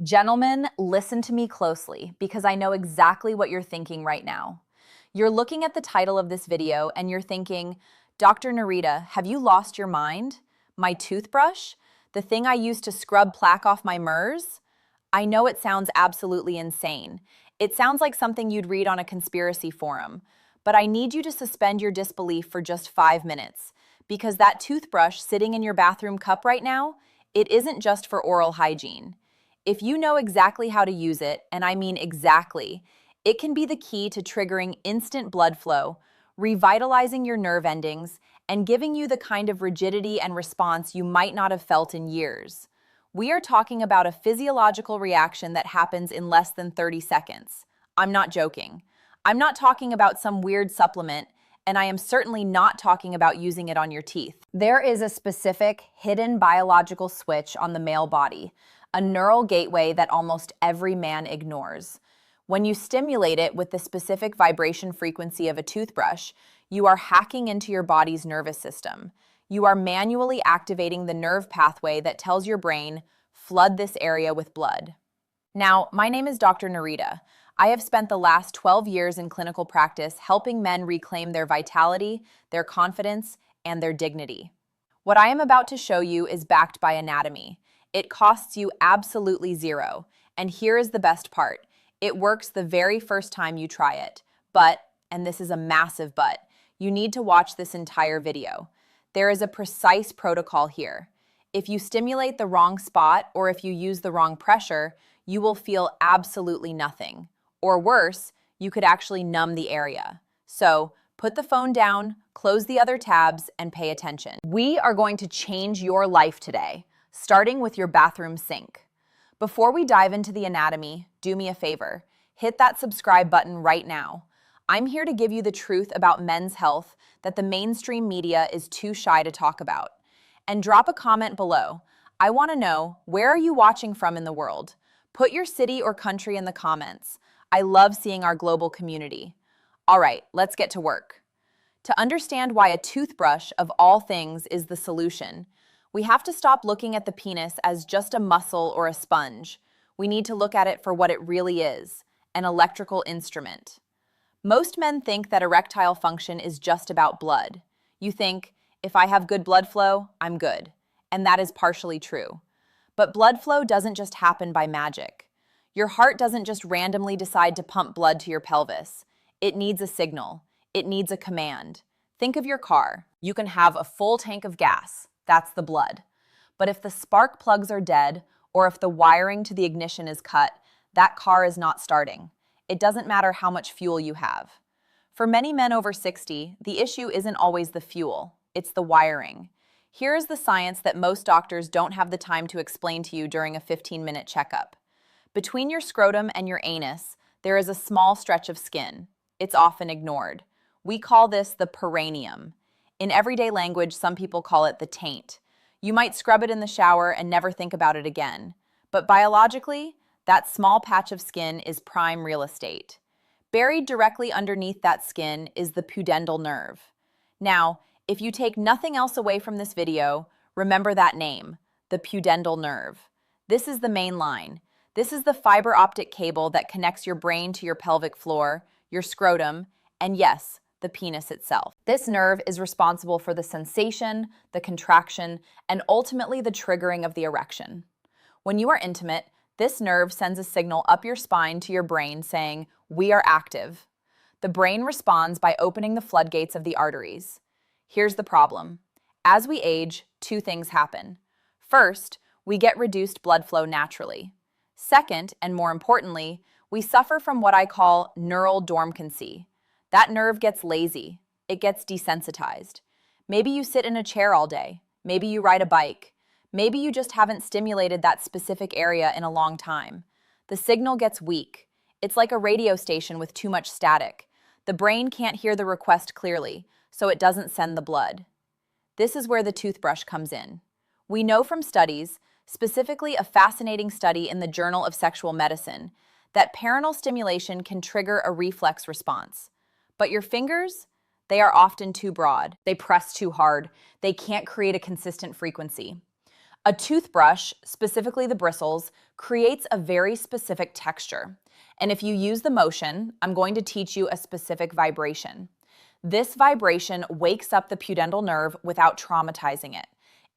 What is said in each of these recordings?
Gentlemen, listen to me closely because I know exactly what you're thinking right now. You're looking at the title of this video and you're thinking, Dr. Nerita, have you lost your mind? My toothbrush? The thing I use to scrub plaque off my MERS? I know it sounds absolutely insane. It sounds like something you'd read on a conspiracy forum. But I need you to suspend your disbelief for just 5 minutes because that toothbrush sitting in your bathroom cup right now, it isn't just for oral hygiene. If you know exactly how to use it, and I mean exactly, it can be the key to triggering instant blood flow, revitalizing your nerve endings, and giving you the kind of rigidity and response you might not have felt in years. We are talking about a physiological reaction that happens in less than 30 seconds. I'm not joking. I'm not talking about some weird supplement, and I am certainly not talking about using it on your teeth. There is a specific hidden biological switch on the male body, a neural gateway that almost every man ignores. When you stimulate it with the specific vibration frequency of a toothbrush, you are hacking into your body's nervous system. You are manually activating the nerve pathway that tells your brain, flood this area with blood. Now, my name is Dr. Nerita. I have spent the last 12 years in clinical practice helping men reclaim their vitality, their confidence, and their dignity. What I am about to show you is backed by anatomy. It costs you absolutely zero. And here is the best part. It works the very first time you try it. But, and this is a massive but, you need to watch this entire video. There is a precise protocol here. If you stimulate the wrong spot or if you use the wrong pressure, you will feel absolutely nothing. Or worse, you could actually numb the area. So, put the phone down, close the other tabs, and pay attention. We are going to change your life today, starting with your bathroom sink. Before we dive into the anatomy, do me a favor. Hit that subscribe button right now. I'm here to give you the truth about men's health that the mainstream media is too shy to talk about. And drop a comment below. I want to know, where are you watching from in the world? Put your city or country in the comments. I love seeing our global community. All right, let's get to work. To understand why a toothbrush of all things is the solution, we have to stop looking at the penis as just a muscle or a sponge. We need to look at it for what it really is, an electrical instrument. Most men think that erectile function is just about blood. You think, if I have good blood flow, I'm good. And that is partially true. But blood flow doesn't just happen by magic. Your heart doesn't just randomly decide to pump blood to your pelvis. It needs a signal. It needs a command. Think of your car. You can have a full tank of gas. That's the blood. But if the spark plugs are dead, or if the wiring to the ignition is cut, that car is not starting. It doesn't matter how much fuel you have. For many men over 60, the issue isn't always the fuel. It's the wiring. Here is the science that most doctors don't have the time to explain to you during a 15-minute checkup. Between your scrotum and your anus, there is a small stretch of skin. It's often ignored. We call this the perineum. In everyday language, some people call it the taint. You might scrub it in the shower and never think about it again. But biologically, that small patch of skin is prime real estate. Buried directly underneath that skin is the pudendal nerve. Now, if you take nothing else away from this video, remember that name, the pudendal nerve. This is the main line. This is the fiber optic cable that connects your brain to your pelvic floor, your scrotum, and yes, the penis itself. This nerve is responsible for the sensation, the contraction, and ultimately the triggering of the erection. When you are intimate, this nerve sends a signal up your spine to your brain saying, "We are active." The brain responds by opening the floodgates of the arteries. Here's the problem. As we age, two things happen. First, we get reduced blood flow naturally. Second, and more importantly, we suffer from what I call neural dormancy. That nerve gets lazy. It gets desensitized. Maybe you sit in a chair all day. Maybe you ride a bike. Maybe you just haven't stimulated that specific area in a long time. The signal gets weak. It's like a radio station with too much static. The brain can't hear the request clearly, so it doesn't send the blood. This is where the toothbrush comes in. We know from studies, specifically a fascinating study in the Journal of Sexual Medicine, that parental stimulation can trigger a reflex response. But your fingers, they are often too broad. They press too hard. They can't create a consistent frequency. A toothbrush, specifically the bristles, creates a very specific texture. And if you use the motion, I'm going to teach you a specific vibration. This vibration wakes up the pudendal nerve without traumatizing it.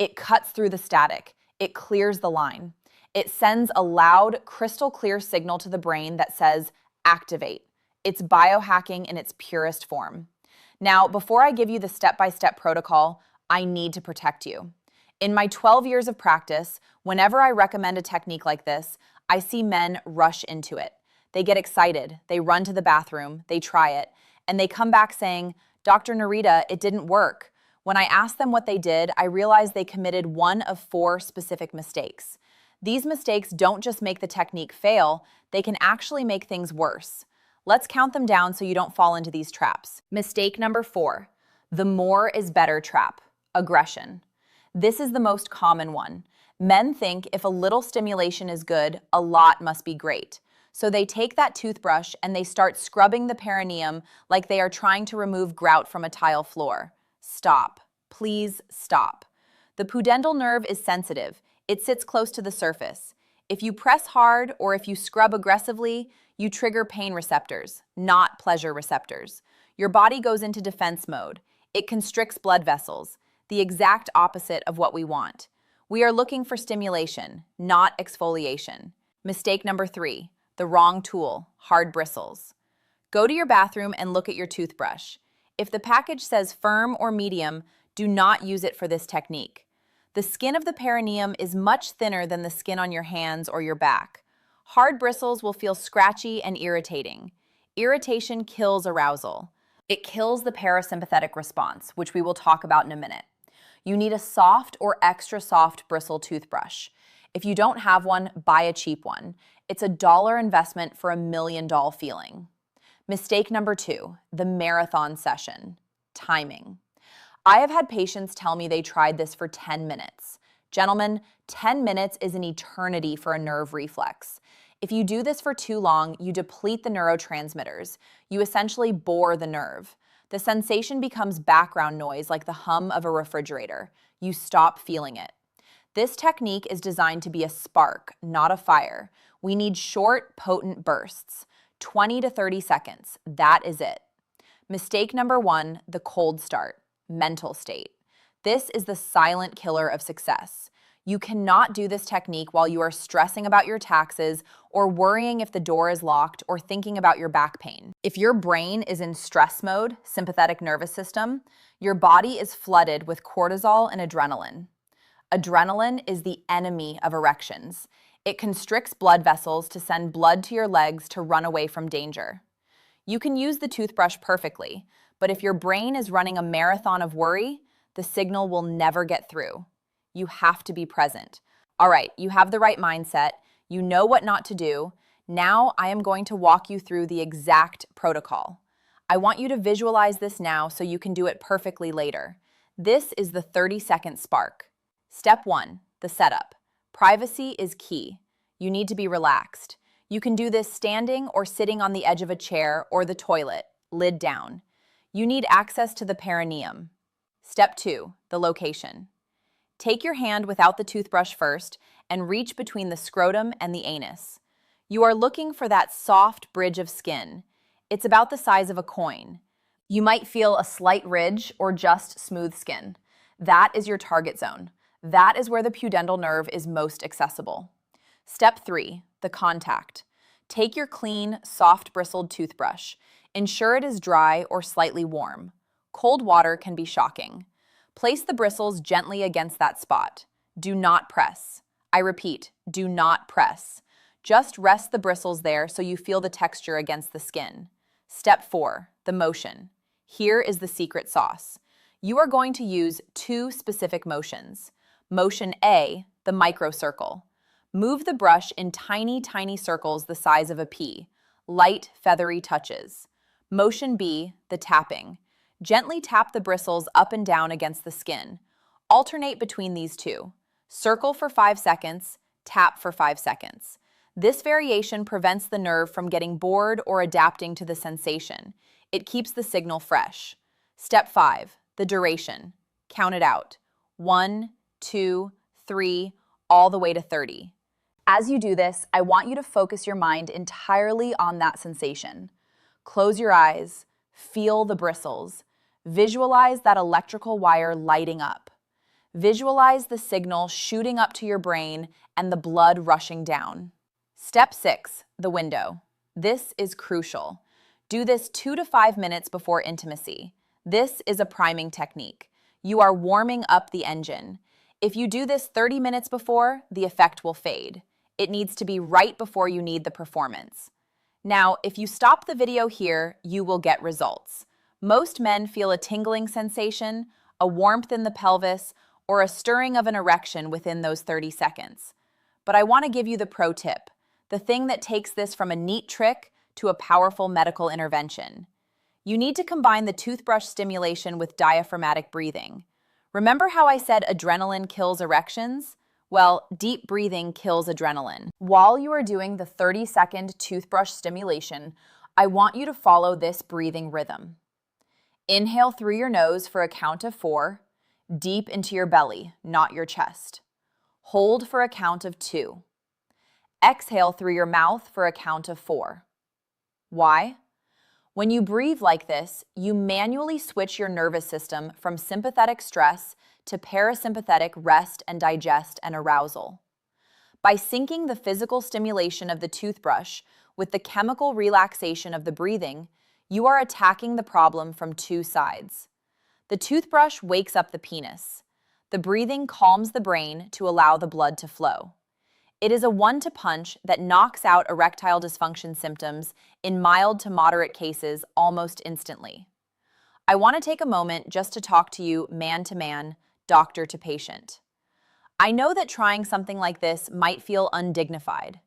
It cuts through the static. It clears the line. It sends a loud, crystal clear signal to the brain that says, activate. It's biohacking in its purest form. Now, before I give you the step-by-step protocol, I need to protect you. In my 12 years of practice, whenever I recommend a technique like this, I see men rush into it. They get excited, they run to the bathroom, they try it, and they come back saying, Dr. Nerita, it didn't work. When I asked them what they did, I realized they committed one of 4 specific mistakes. These mistakes don't just make the technique fail, they can actually make things worse. Let's count them down so you don't fall into these traps. Mistake number 4, the more is better trap, aggression. This is the most common one. Men think if a little stimulation is good, a lot must be great. So they take that toothbrush and they start scrubbing the perineum like they are trying to remove grout from a tile floor. Stop. Please stop. The pudendal nerve is sensitive. It sits close to the surface. If you press hard or if you scrub aggressively, you trigger pain receptors, not pleasure receptors. Your body goes into defense mode. It constricts blood vessels, the exact opposite of what we want. We are looking for stimulation, not exfoliation. Mistake number 3, the wrong tool, hard bristles. Go to your bathroom and look at your toothbrush. If the package says firm or medium, do not use it for this technique. The skin of the perineum is much thinner than the skin on your hands or your back. Hard bristles will feel scratchy and irritating. Irritation kills arousal. It kills the parasympathetic response, which we will talk about in a minute. You need a soft or extra soft bristle toothbrush. If you don't have one, buy a cheap one. It's a $1 investment for $1 million feeling. Mistake number 2, the marathon session, timing. I have had patients tell me they tried this for 10 minutes. Gentlemen, 10 minutes is an eternity for a nerve reflex. If you do this for too long, you deplete the neurotransmitters. You essentially bore the nerve. The sensation becomes background noise like the hum of a refrigerator. You stop feeling it. This technique is designed to be a spark, not a fire. We need short, potent bursts, 20 to 30 seconds. That is it. Mistake number 1, the cold start, mental state. This is the silent killer of success. You cannot do this technique while you are stressing about your taxes or worrying if the door is locked or thinking about your back pain. If your brain is in stress mode, sympathetic nervous system, your body is flooded with cortisol and adrenaline. Adrenaline is the enemy of erections. It constricts blood vessels to send blood to your legs to run away from danger. You can use the toothbrush perfectly, but if your brain is running a marathon of worry, the signal will never get through. You have to be present. All right, you have the right mindset. You know what not to do. Now I am going to walk you through the exact protocol. I want you to visualize this now so you can do it perfectly later. This is the 30-second spark. Step 1, the setup. Privacy is key. You need to be relaxed. You can do this standing or sitting on the edge of a chair or the toilet, lid down. You need access to the perineum. Step 2, the location. Take your hand without the toothbrush first and reach between the scrotum and the anus. You are looking for that soft bridge of skin. It's about the size of a coin. You might feel a slight ridge or just smooth skin. That is your target zone. That is where the pudendal nerve is most accessible. Step 3, the contact. Take your clean, soft bristled toothbrush. Ensure it is dry or slightly warm. Cold water can be shocking. Place the bristles gently against that spot. Do not press. I repeat, do not press. Just rest the bristles there so you feel the texture against the skin. Step 4, the motion. Here is the secret sauce. You are going to use 2 specific motions. Motion A, the microcircle. Move the brush in tiny, tiny circles the size of a pea. Light, feathery touches. Motion B, the tapping. Gently tap the bristles up and down against the skin. Alternate between these 2. Circle for 5 seconds, tap for 5 seconds. This variation prevents the nerve from getting bored or adapting to the sensation. It keeps the signal fresh. Step 5, the duration. Count it out. 1, 2, 3, all the way to 30. As you do this, I want you to focus your mind entirely on that sensation. Close your eyes, feel the bristles. Visualize that electrical wire lighting up. Visualize the signal shooting up to your brain and the blood rushing down. Step 6, the window. This is crucial. Do this 2 to 5 minutes before intimacy. This is a priming technique. You are warming up the engine. If you do this 30 minutes before, the effect will fade. It needs to be right before you need the performance. Now, if you stop the video here, you will get results. Most men feel a tingling sensation, a warmth in the pelvis, or a stirring of an erection within those 30 seconds. But I want to give you the pro tip, the thing that takes this from a neat trick to a powerful medical intervention. You need to combine the toothbrush stimulation with diaphragmatic breathing. Remember how I said adrenaline kills erections? Well, deep breathing kills adrenaline. While you are doing the 30-second toothbrush stimulation, I want you to follow this breathing rhythm. Inhale through your nose for a count of 4, deep into your belly, not your chest. Hold for a count of 2. Exhale through your mouth for a count of 4. Why? When you breathe like this, you manually switch your nervous system from sympathetic stress to parasympathetic rest and digest and arousal. By syncing the physical stimulation of the toothbrush with the chemical relaxation of the breathing, you are attacking the problem from 2 sides. The toothbrush wakes up the penis. The breathing calms the brain to allow the blood to flow. It is a one-two punch that knocks out erectile dysfunction symptoms in mild to moderate cases almost instantly. I want to take a moment just to talk to you man to man, doctor to patient. I know that trying something like this might feel undignified.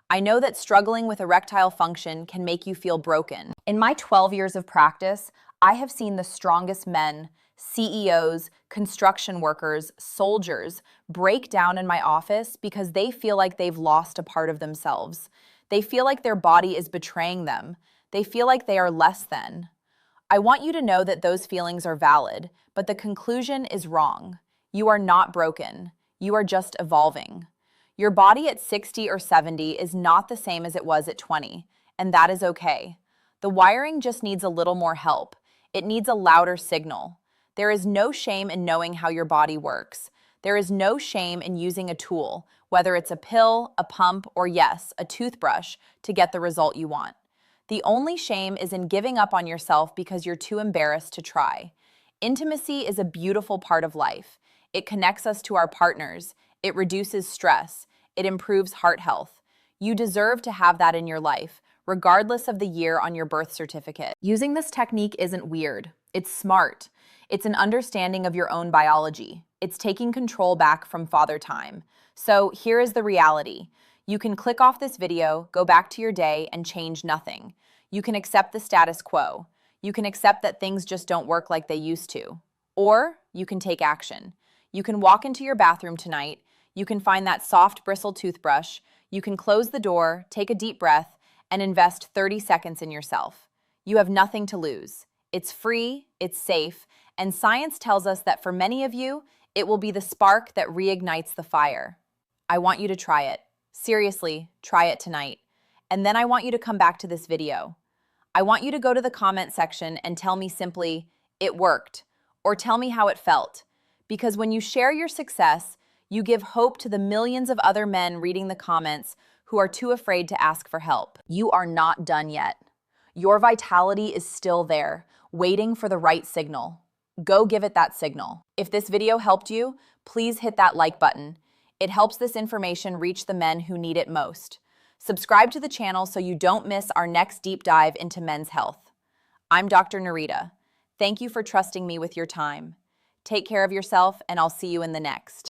I know that struggling with erectile function can make you feel broken. In my 12 years of practice, I have seen the strongest men, CEOs, construction workers, soldiers break down in my office because they feel like they've lost a part of themselves. They feel like their body is betraying them. They feel like they are less than. I want you to know that those feelings are valid, but the conclusion is wrong. You are not broken. You are just evolving. Your body at 60 or 70 is not the same as it was at 20, and that is okay. The wiring just needs a little more help. It needs a louder signal. There is no shame in knowing how your body works. There is no shame in using a tool, whether it's a pill, a pump, or yes, a toothbrush, to get the result you want. The only shame is in giving up on yourself because you're too embarrassed to try. Intimacy is a beautiful part of life. It connects us to our partners. It reduces stress. It improves heart health. You deserve to have that in your life, regardless of the year on your birth certificate. Using this technique isn't weird. It's smart. It's an understanding of your own biology. It's taking control back from father time. So here is the reality. You can click off this video, go back to your day, and change nothing. You can accept the status quo. You can accept that things just don't work like they used to. Or you can take action. You can walk into your bathroom tonight. You can find that soft bristle toothbrush. You can close the door, take a deep breath, and invest 30 seconds in yourself. You have nothing to lose. It's free, it's safe, and science tells us that for many of you, it will be the spark that reignites the fire. I want you to try it. Seriously, try it tonight. And then I want you to come back to this video. I want you to go to the comment section and tell me simply, it worked, or tell me how it felt. Because when you share your success, you give hope to the millions of other men reading the comments who are too afraid to ask for help. You are not done yet. Your vitality is still there, waiting for the right signal. Go give it that signal. If this video helped you, please hit that like button. It helps this information reach the men who need it most. Subscribe to the channel so you don't miss our next deep dive into men's health. I'm Dr. Nerita. Thank you for trusting me with your time. Take care of yourself, and I'll see you in the next.